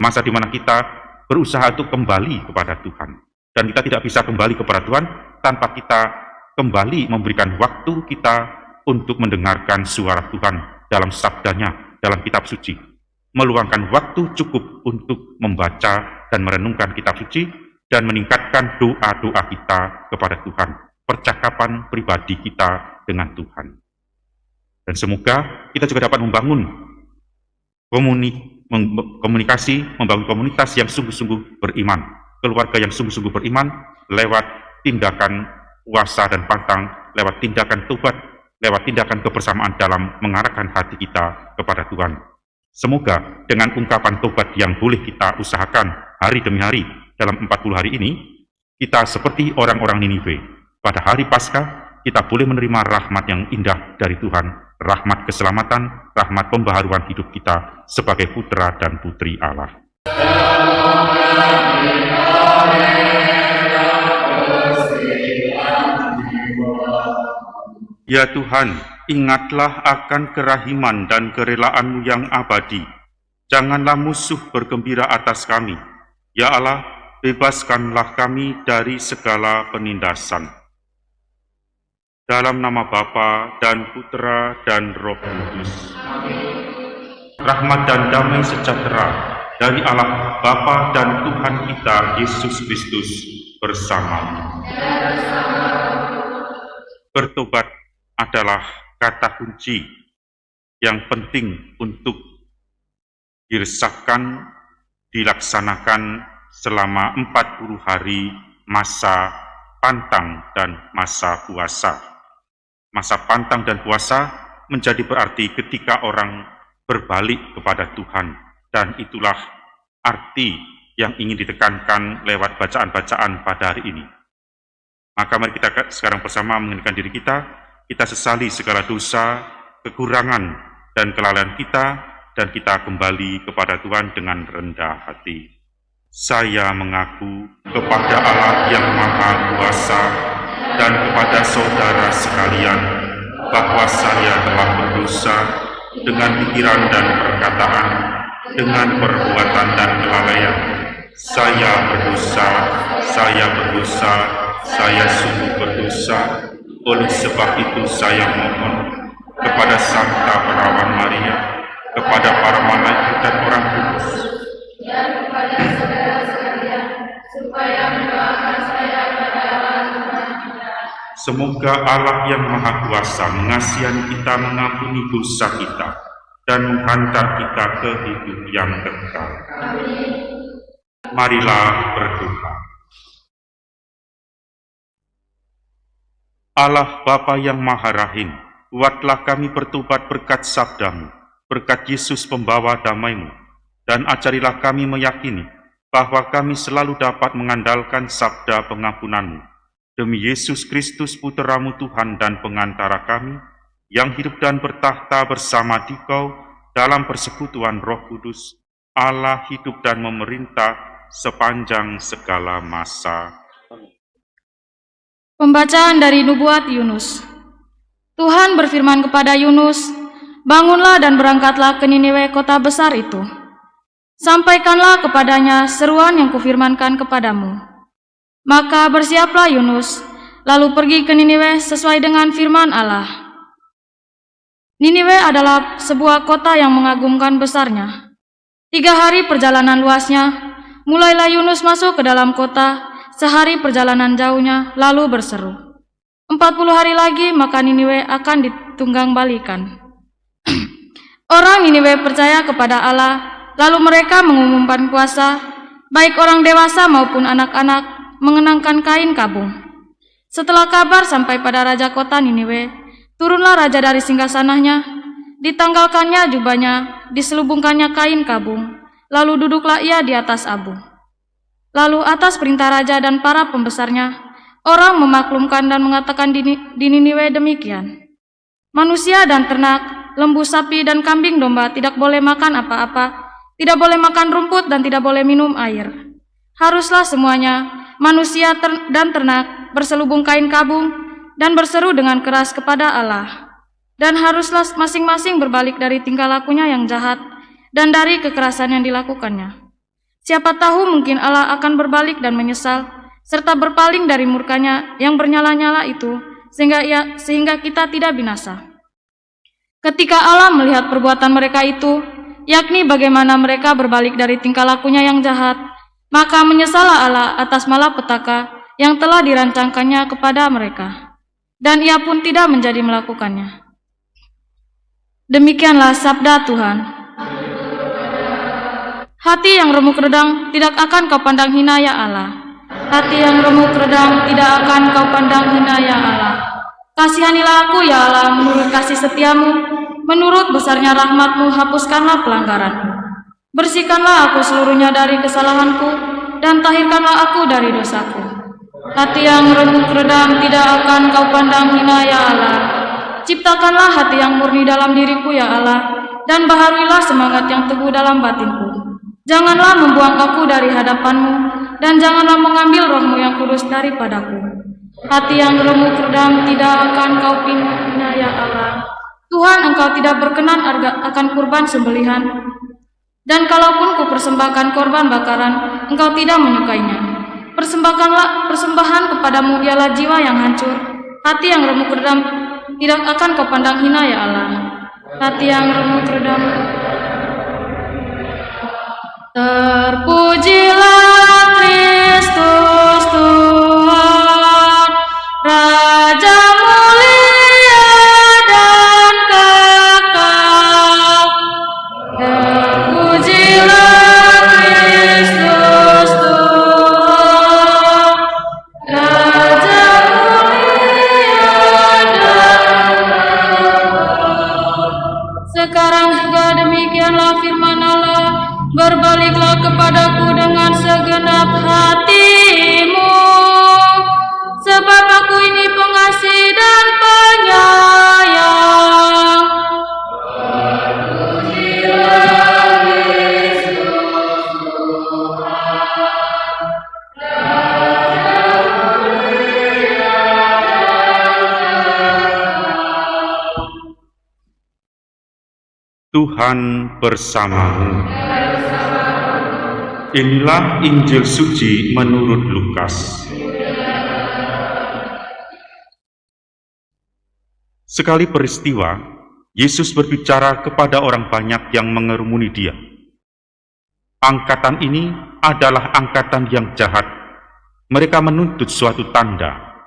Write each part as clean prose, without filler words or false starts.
Masa di mana kita berusaha untuk kembali kepada Tuhan. Dan kita tidak bisa kembali kepada Tuhan tanpa kita kembali memberikan waktu kita untuk mendengarkan suara Tuhan dalam sabdanya, dalam kitab suci. Meluangkan waktu cukup untuk membaca dan merenungkan kitab suci dan meningkatkan doa-doa kita kepada Tuhan, percakapan pribadi kita dengan Tuhan. Dan semoga kita juga dapat membangun komunikasi, membangun komunitas yang sungguh-sungguh beriman, keluarga yang sungguh-sungguh beriman lewat tindakan puasa dan pantang, lewat tindakan tobat, lewat tindakan kebersamaan dalam mengarahkan hati kita kepada Tuhan. Semoga dengan ungkapan tobat yang boleh kita usahakan hari demi hari dalam 40 hari ini, kita seperti orang-orang Niniwe. Pada hari Paskah, kita boleh menerima rahmat yang indah dari Tuhan, rahmat keselamatan, rahmat pembaharuan hidup kita sebagai putra dan putri Allah. Ya Tuhan, ingatlah akan kerahiman dan kerelaanmu yang abadi. Janganlah musuh bergembira atas kami. Ya Allah, bebaskanlah kami dari segala penindasan. Dalam nama Bapa dan Putra dan Roh Kudus. Rahmat dan damai sejahtera dari Allah Bapa dan Tuhan kita Yesus Kristus bersama. Bertobat adalah kata kunci yang penting untuk diresahkan, dilaksanakan selama 40 hari masa pantang dan masa puasa. Masa pantang dan puasa menjadi berarti ketika orang berbalik kepada Tuhan, dan itulah arti yang ingin ditekankan lewat bacaan-bacaan pada hari ini. Maka mari kita sekarang bersama mengingatkan diri kita sesali segala dosa, kekurangan, dan kelalaian kita, dan kita kembali kepada Tuhan dengan rendah hati. Saya mengaku kepada Allah yang Maha Kuasa dan kepada saudara sekalian bahwa saya telah berdosa dengan pikiran dan perkataan, dengan perbuatan dan kelalaian. Saya berdosa, saya sungguh berdosa. Oleh sebab itu saya mohon kepada Santa Perawan Maria, kepada para malaikat dan orang kudus, dan kepada saudara sekalian, supaya mendoakan saya pada Allah Tuhan kita. Semoga Allah yang Maha Kuasa mengasihani kita, mengampuni dosa kita, dan menghantar kita ke hidup yang kekal. Amin. Marilah berdoa. Allah Bapa yang Maha Rahim, buatlah kami bertobat berkat sabdamu, berkat Yesus pembawa damai-Mu, dan ajarilah kami meyakini bahwa kami selalu dapat mengandalkan sabda pengampunan-Mu. Demi Yesus Kristus Putra-Mu Tuhan dan pengantara kami, yang hidup dan bertahta bersama Dikau dalam persekutuan Roh Kudus, Allah hidup dan memerintah sepanjang segala masa. Pembacaan dari Nubuat Yunus. Tuhan berfirman kepada Yunus, "Bangunlah dan berangkatlah ke Niniwe, kota besar itu. Sampaikanlah kepadanya seruan yang kufirmankan kepadamu." Maka bersiaplah Yunus, lalu pergi ke Niniwe sesuai dengan firman Allah. Niniwe adalah sebuah kota yang mengagumkan besarnya. 3 hari perjalanan luasnya, mulailah Yunus masuk ke dalam kota. Sehari perjalanan jauhnya, lalu berseru, 40 hari lagi maka Niniwe akan ditunggang balikan. Orang Niniwe percaya kepada Allah, lalu mereka mengumumkan puasa, baik orang dewasa maupun anak-anak, mengenakan kain kabung. Setelah kabar sampai pada raja kota Niniwe, turunlah raja dari singgasananya, ditanggalkannya jubahnya, diselubungkannya kain kabung, lalu duduklah ia di atas abu. Lalu atas perintah raja dan para pembesarnya, orang memaklumkan dan mengatakan di Niniwe demikian. Manusia dan ternak, lembu, sapi, dan kambing domba tidak boleh makan apa-apa, tidak boleh makan rumput dan tidak boleh minum air. Haruslah semuanya, manusia dan ternak, berselubung kain kabung dan berseru dengan keras kepada Allah. Dan haruslah masing-masing berbalik dari tingkah lakunya yang jahat dan dari kekerasan yang dilakukannya. Siapa tahu mungkin Allah akan berbalik dan menyesal, serta berpaling dari murkanya yang bernyala-nyala itu, sehingga kita tidak binasa. Ketika Allah melihat perbuatan mereka itu, yakni bagaimana mereka berbalik dari tingkah lakunya yang jahat, maka menyesallah Allah atas malapetaka yang telah dirancangkannya kepada mereka, dan ia pun tidak menjadi melakukannya. Demikianlah sabda Tuhan. Hati yang remuk redang tidak akan kau pandang hina ya Allah. Hati yang remuk redang tidak akan kau pandang hina ya Allah. Kasihanilah aku ya Allah menurut kasih setiamu, menurut besarnya rahmatmu hapuskanlah pelanggaranku. Bersihkanlah aku seluruhnya dari kesalahanku, dan tahirkanlah aku dari dosaku. Hati yang remuk redam tidak akan kau pandang hina ya Allah. Ciptakanlah hati yang murni dalam diriku ya Allah, dan baharuilah semangat yang teguh dalam batinku. Janganlah membuang aku dari hadapanmu, dan janganlah mengambil rohmu yang kudus daripadaku. Hati yang remuk redam tidak akan kau hina ya Allah. Tuhan, Engkau tidak berkenan akan kurban sembelihan, dan kalaupun ku persembahkan korban bakaran, Engkau tidak menyukainya. Persembahan kepadamu ialah jiwa yang hancur. Hati yang remuk redam tidak akan kau pandang hina ya Allah. Hati yang remuk redam. Terpujilah Kristus Tuhan, Raja mulia dan kekal. Terpujilah Kristus Tuhan, Raja mulia dan kekal. Sekarang juga demikianlah firman Allah, berbaliklah kepadaku dengan segenap hatimu, sebab aku ini pengasih dan penyayang. Terpujilah Kristus Tuhan, Raja mulia dan Tuhan bersamamu. Inilah Injil suci menurut Lukas. Sekali peristiwa, Yesus berbicara kepada orang banyak yang mengerumuni dia. Angkatan ini adalah angkatan yang jahat. Mereka menuntut suatu tanda,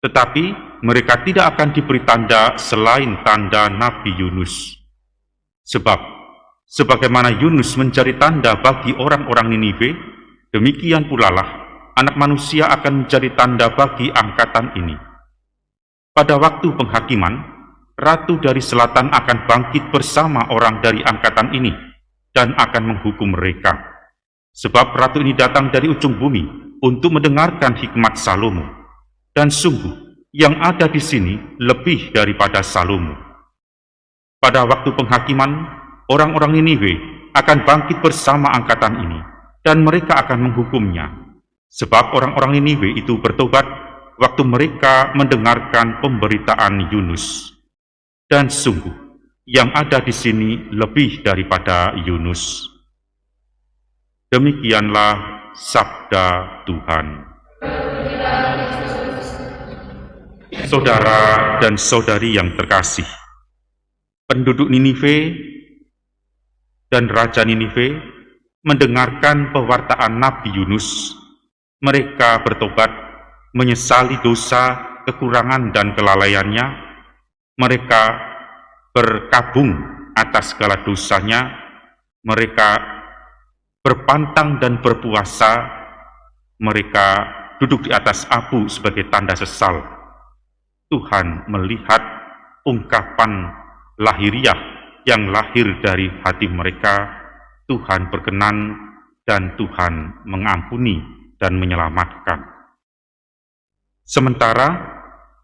tetapi mereka tidak akan diberi tanda selain tanda Nabi Yunus. Sebab sebagaimana Yunus mencari tanda bagi orang-orang Niniwe, demikian pula lah Anak Manusia akan menjadi tanda bagi angkatan ini. Pada waktu penghakiman, Ratu dari Selatan akan bangkit bersama orang dari angkatan ini dan akan menghukum mereka. Sebab Ratu ini datang dari ujung bumi untuk mendengarkan hikmat Salomo. Dan sungguh, yang ada di sini lebih daripada Salomo. Pada waktu penghakiman, orang-orang Niniwe akan bangkit bersama angkatan ini, dan mereka akan menghukumnya. Sebab orang-orang Niniwe itu bertobat waktu mereka mendengarkan pemberitaan Yunus. Dan sungguh, yang ada di sini lebih daripada Yunus. Demikianlah sabda Tuhan. Saudara dan saudari yang terkasih, penduduk Niniwe dan Raja Niniwe mendengarkan pewartaan Nabi Yunus. Mereka bertobat, menyesali dosa, kekurangan dan kelalaiannya. Mereka berkabung atas segala dosanya. Mereka berpantang dan berpuasa. Mereka duduk di atas abu sebagai tanda sesal. Tuhan melihat ungkapan lahiriah yang lahir dari hati mereka. Tuhan berkenan dan Tuhan mengampuni dan menyelamatkan. Sementara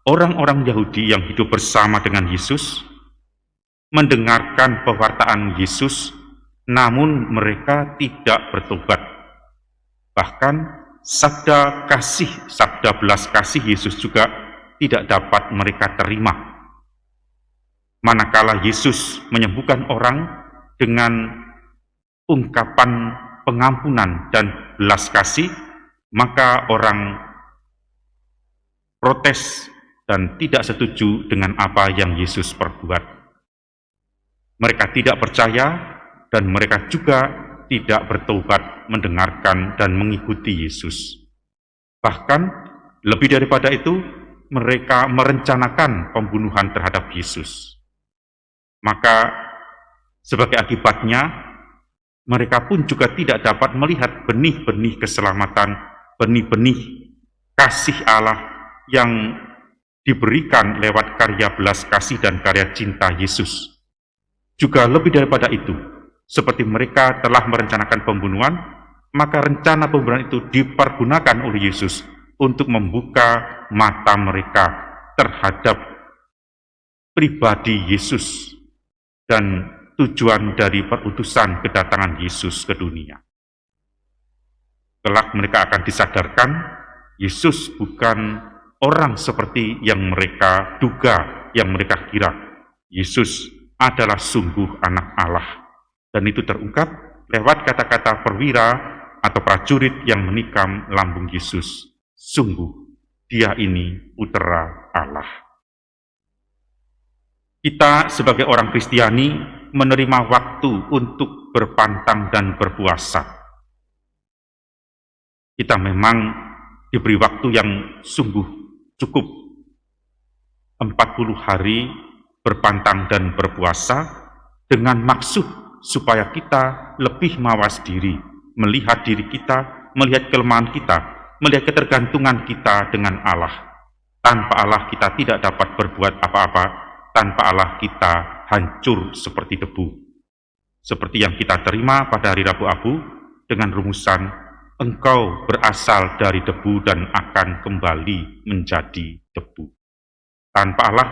orang-orang Yahudi yang hidup bersama dengan Yesus mendengarkan pewartaan Yesus, namun mereka tidak bertobat. Bahkan sabda belas kasih Yesus juga tidak dapat mereka terima. Manakala Yesus menyembuhkan orang dengan ungkapan pengampunan dan belas kasih, maka orang protes dan tidak setuju dengan apa yang Yesus perbuat. Mereka tidak percaya dan mereka juga tidak bertobat, mendengarkan dan mengikuti Yesus. Bahkan lebih daripada itu, mereka merencanakan pembunuhan terhadap Yesus. Maka sebagai akibatnya, mereka pun juga tidak dapat melihat benih-benih keselamatan, benih-benih kasih Allah yang diberikan lewat karya belas kasih dan karya cinta Yesus. Juga lebih daripada itu, seperti mereka telah merencanakan pembunuhan, maka rencana pembunuhan itu dipergunakan oleh Yesus untuk membuka mata mereka terhadap pribadi Yesus dan tujuan dari perutusan kedatangan Yesus ke dunia. Kelak mereka akan disadarkan, Yesus bukan orang seperti yang mereka duga, yang mereka kira. Yesus adalah sungguh anak Allah. Dan itu terungkap lewat kata-kata perwira atau prajurit yang menikam lambung Yesus. Sungguh, dia ini Putera Allah. Kita sebagai orang Kristiani menerima waktu untuk berpantang dan berpuasa. Kita memang diberi waktu yang sungguh cukup 40 hari berpantang dan berpuasa dengan maksud supaya kita lebih mawas diri, melihat diri kita, melihat kelemahan kita, melihat ketergantungan kita dengan Allah. Tanpa Allah kita tidak dapat berbuat apa-apa, tanpa Allah kita hancur seperti debu. Seperti yang kita terima pada hari Rabu Abu dengan rumusan, engkau berasal dari debu dan akan kembali menjadi debu. Tanpa Allah,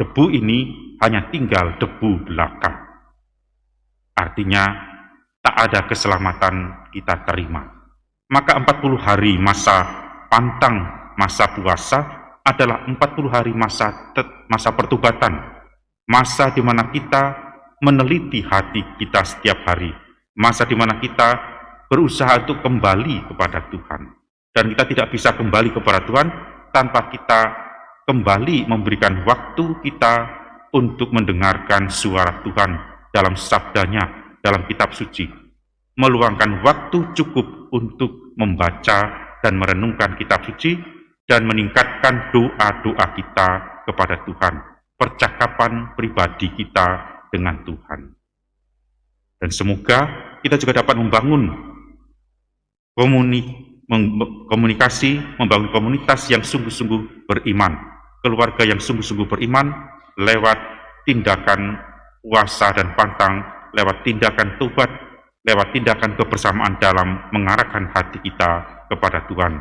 debu ini hanya tinggal debu belaka. Artinya, tak ada keselamatan kita terima. Maka 40 hari masa pantang, masa puasa adalah 40 hari masa pertobatan. Masa di mana kita meneliti hati kita setiap hari. Masa di mana kita berusaha untuk kembali kepada Tuhan. Dan kita tidak bisa kembali kepada Tuhan tanpa kita kembali memberikan waktu kita untuk mendengarkan suara Tuhan dalam sabdanya, dalam kitab suci. Meluangkan waktu cukup untuk membaca dan merenungkan kitab suci dan meningkatkan doa-doa kita kepada Tuhan. Percakapan pribadi kita dengan Tuhan. Dan semoga kita juga dapat membangun komunikasi, membangun komunitas yang sungguh-sungguh beriman, keluarga yang sungguh-sungguh beriman lewat tindakan puasa dan pantang, lewat tindakan tobat, lewat tindakan kebersamaan dalam mengarahkan hati kita kepada Tuhan.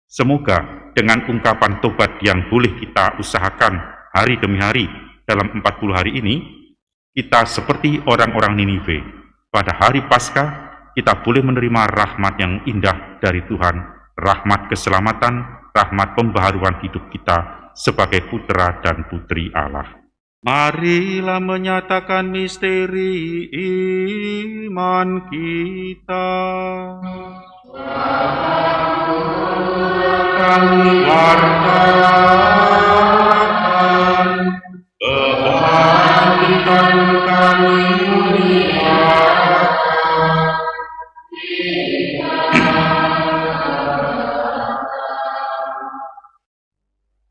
Semoga dengan ungkapan tobat yang boleh kita usahakan hari demi hari dalam 40 hari ini, kita seperti orang-orang Niniwe. Pada hari Paskah, kita boleh menerima rahmat yang indah dari Tuhan, rahmat keselamatan, rahmat pembaharuan hidup kita sebagai putra dan putri Allah. Marilah menyatakan misteri iman kita. Kami wartakan kebangkitan kami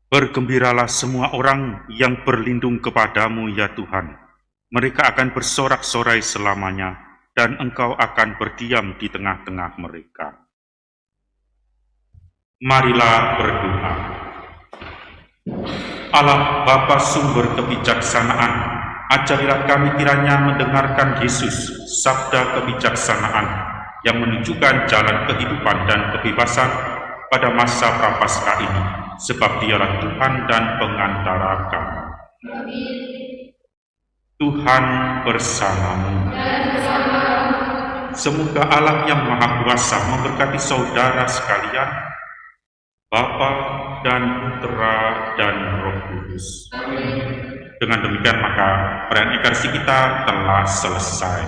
Bergembiralah semua orang yang berlindung kepadamu, ya Tuhan. Mereka akan bersorak-sorai selamanya, dan Engkau akan berdiam di tengah-tengah mereka. Marilah berdoa. Allah Bapa sumber kebijaksanaan, ajarilah kami kiranya mendengarkan Yesus, sabda kebijaksanaan, yang menunjukkan jalan kehidupan dan kebebasan pada masa Prapaskah ini, sebab Dialah Tuhan dan pengantara kami. Tuhan bersamamu. Semoga Allah yang Maha Kuasa memberkati saudara sekalian, Bapa dan Putera dan Roh Kudus. Dengan demikian maka perayaan Ekaristi kita telah selesai.